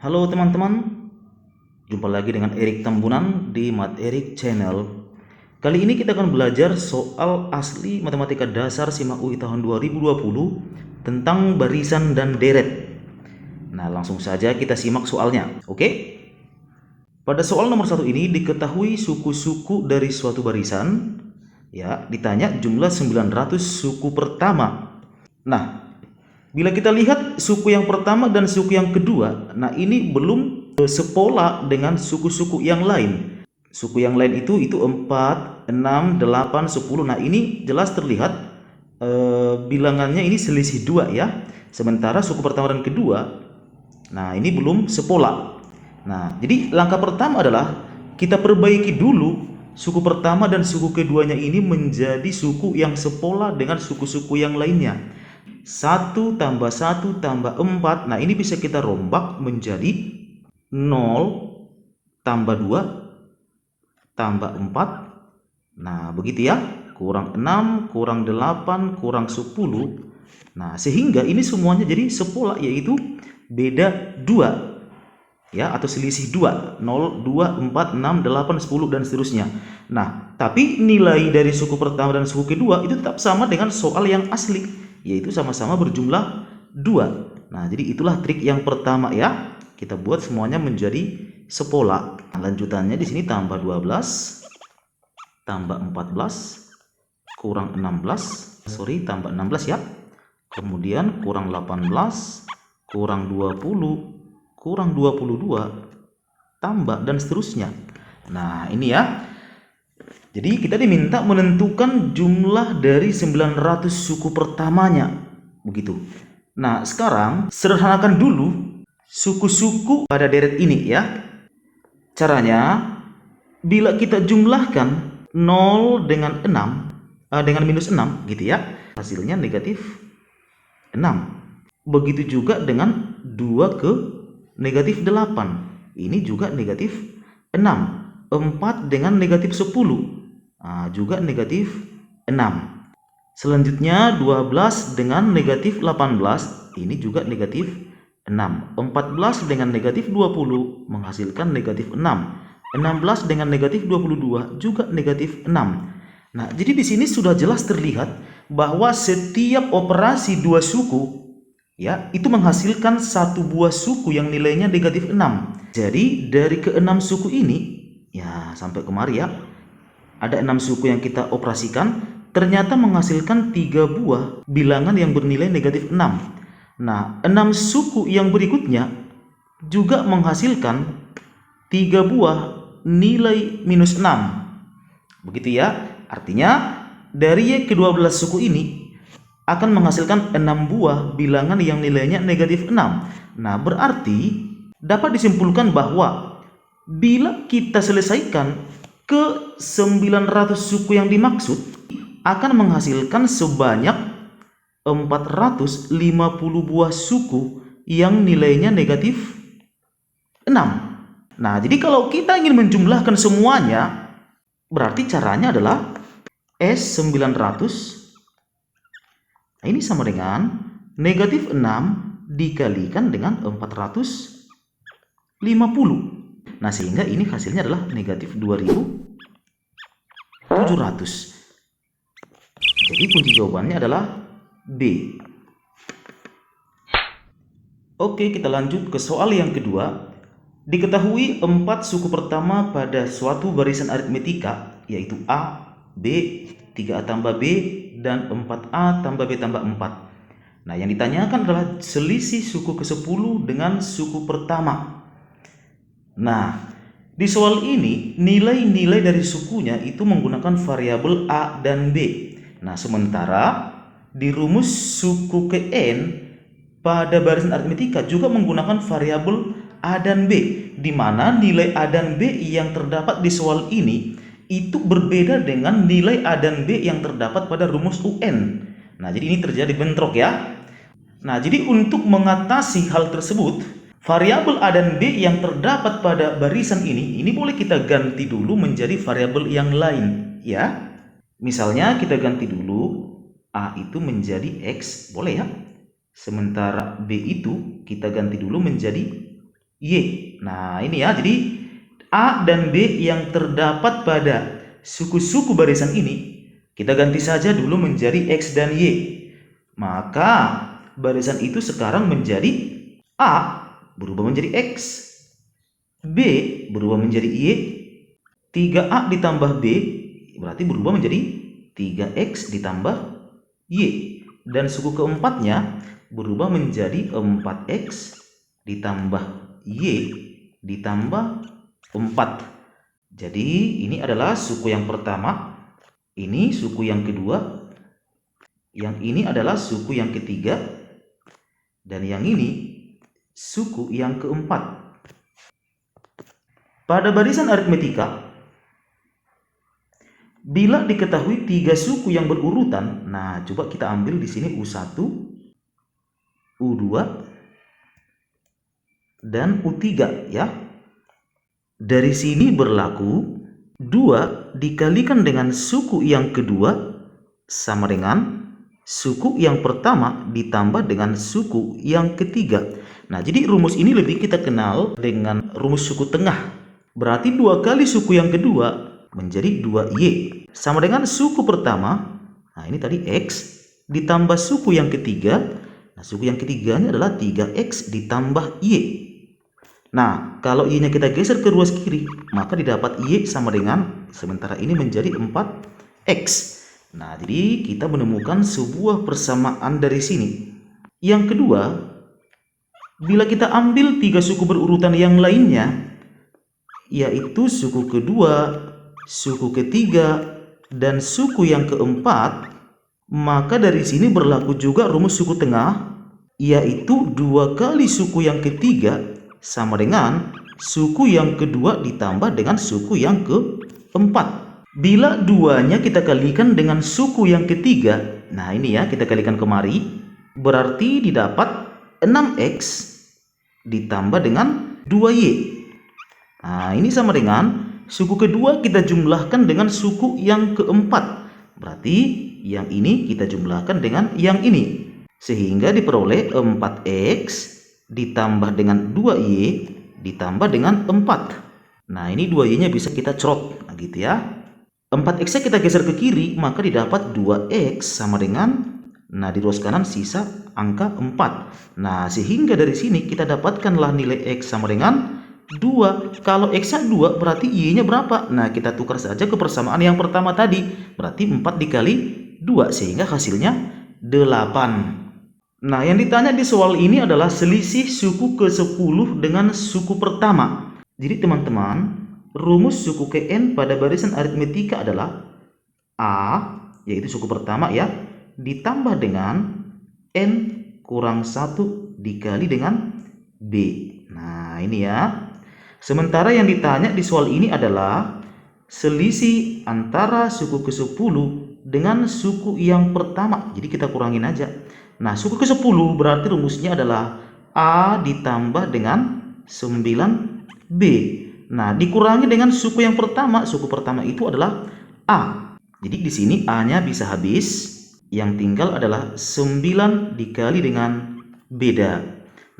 Halo teman-teman, jumpa lagi dengan Erik Tambunan di Mat Erik Channel. Kali ini kita akan belajar soal asli matematika dasar SIMA UI tahun 2020 tentang barisan dan deret. Nah, langsung saja kita simak soalnya, oke? Pada soal nomor 1 ini diketahui suku-suku dari suatu barisan, ya, ditanya jumlah 900 suku pertama. Nah, bila kita lihat suku yang pertama dan suku yang kedua, nah ini belum sepola dengan suku-suku yang lain. Suku yang lain itu 4, 6, 8, 10. Nah, ini jelas terlihat bilangannya ini selisih 2 ya. Sementara suku pertama dan kedua, nah ini belum sepola. Nah, jadi langkah pertama adalah kita perbaiki dulu suku pertama dan suku keduanya ini menjadi suku yang sepola dengan suku-suku yang lainnya. 1 tambah 1 tambah 4. Nah, ini bisa kita rombak menjadi 0 tambah 2 tambah 4. Nah, begitu ya. Kurang 6, kurang 8, kurang 10. Nah, sehingga ini semuanya jadi sepola, yaitu beda 2. Ya, atau selisih 2. 0, 2, 4, 6, 8, 10 dan seterusnya. Nah, tapi nilai dari suku pertama dan suku kedua itu tetap sama dengan soal yang asli, yaitu sama-sama berjumlah 2. Nah, jadi itulah trik yang pertama ya. Kita buat semuanya menjadi sepola. Lanjutannya di sini tambah 12 tambah 14 kurang 16, tambah 16 ya. Kemudian kurang 18 kurang 20 kurang 22 tambah dan seterusnya. Nah, ini ya. Jadi kita diminta menentukan jumlah dari 900 suku pertamanya. Begitu. Nah, sekarang sederhanakan dulu suku-suku pada deret ini ya. Caranya, bila kita jumlahkan 0 dengan 6, dengan minus 6 gitu ya, hasilnya negatif 6. Begitu juga dengan 2 ke negatif 8. Ini juga negatif 6. 4 dengan negatif 10. Nah, juga negatif 6. Selanjutnya 12 dengan negatif 18. Ini juga negatif 6. 14 dengan negatif 20 menghasilkan negatif 6. 16 dengan negatif 22 juga negatif 6. Nah, jadi di sini sudah jelas terlihat bahwa setiap operasi dua suku ya, itu menghasilkan satu buah suku yang nilainya negatif 6. Jadi dari ke-6 suku ini, ya sampai kemari ya, ada 6 suku yang kita operasikan, ternyata menghasilkan 3 buah bilangan yang bernilai negatif 6. Nah, 6 suku yang berikutnya juga menghasilkan 3 buah nilai minus 6. Begitu ya. Artinya dari ke-12 suku ini akan menghasilkan 6 buah bilangan yang nilainya negatif 6. Nah, berarti dapat disimpulkan bahwa bila kita selesaikan ke 900 suku yang dimaksud, akan menghasilkan sebanyak 450 buah suku yang nilainya negatif 6. Nah, jadi kalau kita ingin menjumlahkan semuanya, berarti caranya adalah S900. Nah, ini sama dengan negatif 6 dikalikan dengan 450. Nah, sehingga ini hasilnya adalah negatif 2700. Jadi kunci jawabannya adalah B. Oke, kita lanjut ke soal yang kedua. Diketahui 4 suku pertama pada suatu barisan aritmetika, yaitu A, B, 3A tambah B, dan 4A tambah B tambah 4. Nah, yang ditanyakan adalah selisih suku ke-10 dengan suku pertama. Nah, di soal ini nilai-nilai dari sukunya itu menggunakan variabel A dan B. Nah, sementara di rumus suku ke N pada barisan aritmetika juga menggunakan variabel A dan B, di mana nilai A dan B yang terdapat di soal ini itu berbeda dengan nilai A dan B yang terdapat pada rumus UN. Nah, jadi ini terjadi bentrok ya. Nah, jadi untuk mengatasi hal tersebut, variabel A dan B yang terdapat pada barisan ini boleh kita ganti dulu menjadi variabel yang lain ya. Misalnya kita ganti dulu A itu menjadi X, boleh ya. Sementara B itu kita ganti dulu menjadi Y. Nah, ini ya. Jadi A dan B yang terdapat pada suku-suku barisan ini, kita ganti saja dulu menjadi X dan Y. Maka barisan itu sekarang menjadi A berubah menjadi X, B berubah menjadi Y, 3A ditambah B berarti berubah menjadi 3X ditambah Y. Dan suku keempatnya berubah menjadi 4X ditambah Y ditambah 4. Jadi ini adalah suku yang pertama, ini suku yang kedua, yang ini adalah suku yang ketiga, dan yang ini suku yang keempat. Pada barisan aritmetika, bila diketahui 3 suku yang berurutan, nah coba kita ambil di sini U1, U2, dan U3 ya. Dari sini berlaku 2 dikalikan dengan suku yang kedua sama dengan suku yang pertama ditambah dengan suku yang ketiga. Nah, jadi rumus ini lebih kita kenal dengan rumus suku tengah. Berarti 2 kali suku yang kedua menjadi 2Y sama dengan suku pertama. Nah, ini tadi X ditambah suku yang ketiga. Nah, suku yang ketiganya adalah 3X ditambah Y. Nah, kalau Y-nya kita geser ke ruas kiri, maka didapat Y sama dengan, sementara ini menjadi 4X. Nah, jadi kita menemukan sebuah persamaan dari sini. Yang kedua, bila kita ambil 3 suku berurutan yang lainnya, yaitu suku kedua, suku ketiga, dan suku yang keempat, maka dari sini berlaku juga rumus suku tengah, yaitu 2 kali suku yang ketiga sama dengan suku yang kedua ditambah dengan suku yang keempat. Bila duanya kita kalikan dengan suku yang ketiga, nah ini ya, kita kalikan kemari, berarti didapat 6X ditambah dengan 2Y. Nah, ini sama dengan suku kedua kita jumlahkan dengan suku yang keempat. Berarti yang ini kita jumlahkan dengan yang ini. Sehingga diperoleh 4X ditambah dengan 2Y ditambah dengan 4. Nah, ini 2Y-nya bisa kita cerot. Nah, gitu ya. 4X-nya kita geser ke kiri, maka didapat 2X sama dengan, nah di ruas kanan sisa angka 4. Nah, sehingga dari sini kita dapatkanlah nilai X sama dengan 2. Kalau X-nya 2 berarti Y-nya berapa? Nah, kita tukar saja ke persamaan yang pertama tadi. Berarti 4 dikali 2 sehingga hasilnya 8. Nah, yang ditanya di soal ini adalah selisih suku ke-10 dengan suku pertama. Jadi teman-teman, rumus suku ke N pada barisan aritmetika adalah A, yaitu suku pertama ya, ditambah dengan N kurang 1 dikali dengan B. Nah, ini ya. Sementara yang ditanya di soal ini adalah selisih antara suku ke-10 dengan suku yang pertama. Jadi kita kurangin aja. Nah, suku ke-10 berarti rumusnya adalah A ditambah dengan 9B. Nah, dikurangi dengan suku yang pertama. Suku pertama itu adalah A. Jadi di sini A-nya bisa habis. Yang tinggal adalah 9 dikali dengan beda.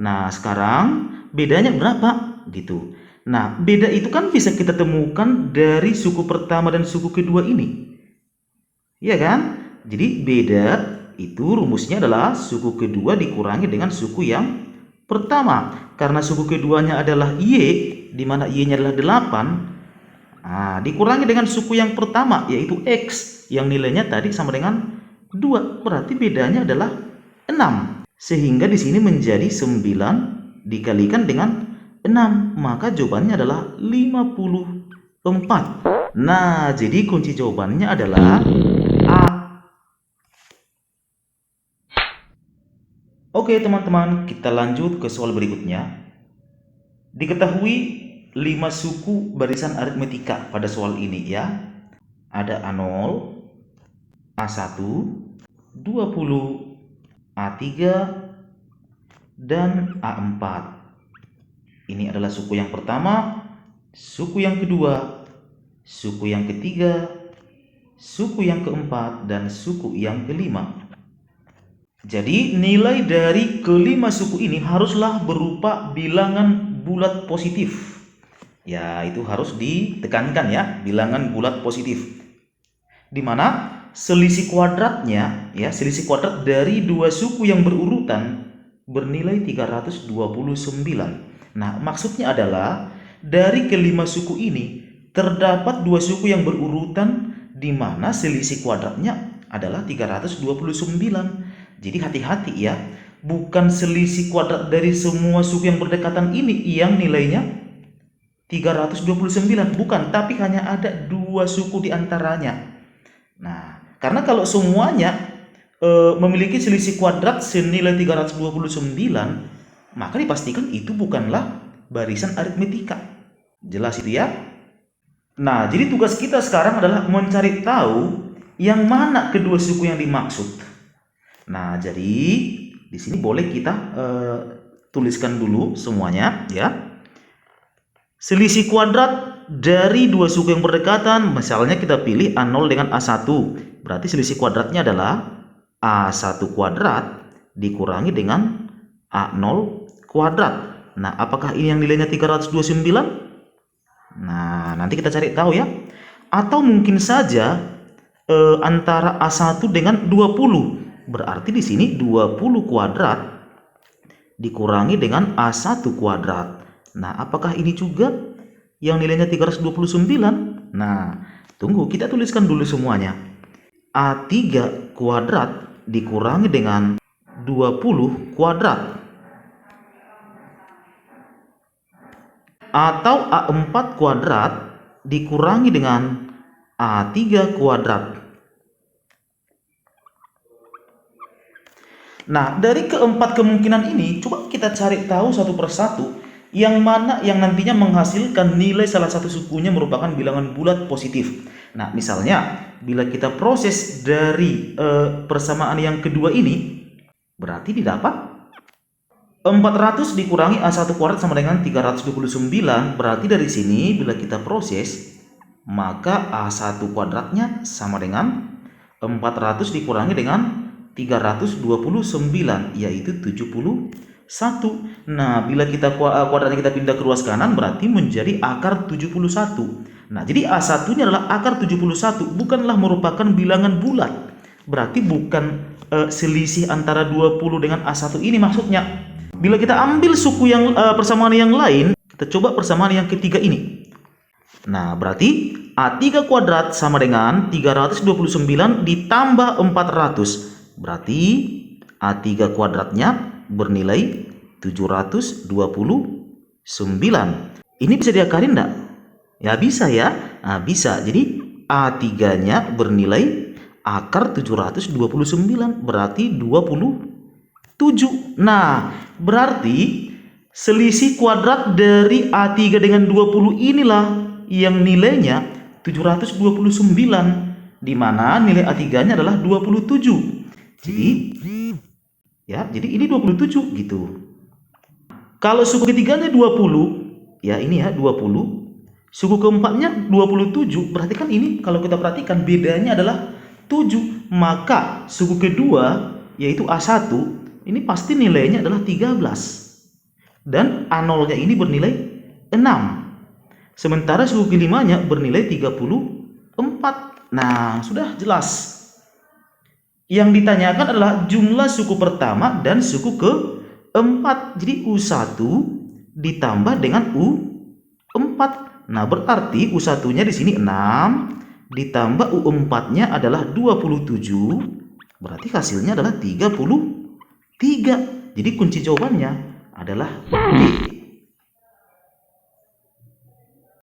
Nah, sekarang bedanya berapa? Gitu. Nah, beda itu kan bisa kita temukan dari suku pertama dan suku kedua ini. Iya kan? Jadi beda itu rumusnya adalah suku kedua dikurangi dengan suku yang pertama. Karena suku keduanya adalah Y, di mana Y-nya adalah 8. Nah, dikurangi dengan suku yang pertama yaitu X, yang nilainya tadi sama dengan 2. Berarti bedanya adalah 6. Sehingga di sini menjadi 9 dikalikan dengan 6, maka jawabannya adalah 54. Nah, jadi kunci jawabannya adalah A. Oke teman-teman, kita lanjut ke soal berikutnya. Diketahui 5 suku barisan aritmetika pada soal ini ya. Ada A0, A1, 20, A3, dan A4. Ini adalah suku yang pertama, suku yang kedua, suku yang ketiga, suku yang keempat, dan suku yang kelima. Jadi nilai dari kelima suku ini haruslah berupa bilangan bulat positif. Ya, itu harus ditekankan ya, bilangan bulat positif. Di mana selisih kuadratnya, ya, selisih kuadrat dari dua suku yang berurutan bernilai 329. Nah, maksudnya adalah dari kelima suku ini terdapat dua suku yang berurutan di mana selisih kuadratnya adalah 329. Jadi hati-hati ya, bukan selisih kuadrat dari semua suku yang berdekatan ini yang nilainya 329, bukan, tapi hanya ada dua suku di antaranya. Nah, karena kalau semuanya memiliki selisih kuadrat senilai 329, maka dipastikan itu bukanlah barisan aritmetika. Jelas itu ya? Nah, jadi tugas kita sekarang adalah mencari tahu yang mana kedua suku yang dimaksud. Nah, jadi di sini boleh kita tuliskan dulu semuanya ya. Selisih kuadrat dari dua suku yang berdekatan, misalnya kita pilih A0 dengan A1. Berarti selisih kuadratnya adalah A1 kuadrat dikurangi dengan A0 kuadrat. Nah, apakah ini yang nilainya 329? Nah, nanti kita cari tahu ya. Atau mungkin saja antara A1 dengan 20. Berarti di sini 20 kuadrat dikurangi dengan A1 kuadrat. Nah, apakah ini juga yang nilainya 329? Nah, tunggu, kita tuliskan dulu semuanya. A3 kuadrat dikurangi dengan 20 kuadrat. Atau A4 kuadrat dikurangi dengan A3 kuadrat. Nah, dari keempat kemungkinan ini, coba kita cari tahu satu persatu yang mana yang nantinya menghasilkan nilai salah satu sukunya merupakan bilangan bulat positif. Nah, misalnya bila kita proses dari persamaan yang kedua ini, berarti didapat 400 dikurangi A1 kuadrat sama dengan 329. Berarti dari sini bila kita proses, maka A1 kuadratnya sama dengan 400 dikurangi dengan 329, yaitu 71. Nah, bila kita kuadratnya kita pindah ke ruas kanan, berarti menjadi akar 71. Nah, jadi A1-nya adalah akar 71, bukanlah merupakan bilangan bulat. Berarti bukan selisih antara 20 dengan A1 ini maksudnya. Bila kita ambil suku yang persamaan yang lain, kita coba persamaan yang ketiga ini. Nah, berarti A3 kuadrat sama dengan 329 ditambah 400. Berarti A3 kuadratnya bernilai 729. Ini bisa diakarin enggak? Ya bisa ya. Nah, bisa. Jadi A3-nya bernilai akar 729, berarti 27. Nah, berarti selisih kuadrat dari A3 dengan 20 inilah yang nilainya 729, di mana nilai A3-nya adalah 27. Jadi ini 27 gitu. Kalau suku ketiganya 20, ya ini ya 20. Suku keempatnya 27, berarti kan ini kalau kita perhatikan bedanya adalah 7. Maka suku kedua yaitu A1 ini pasti nilainya adalah 13. Dan A0-nya ini bernilai 6. Sementara suku kelimanya bernilai 34. Nah, sudah jelas. Yang ditanyakan adalah jumlah suku pertama dan suku keempat. Jadi U1 ditambah dengan U4. Nah, berarti U1-nya di sini 6 ditambah U4-nya adalah 27. Berarti hasilnya adalah 33. Jadi kunci jawabannya adalah B.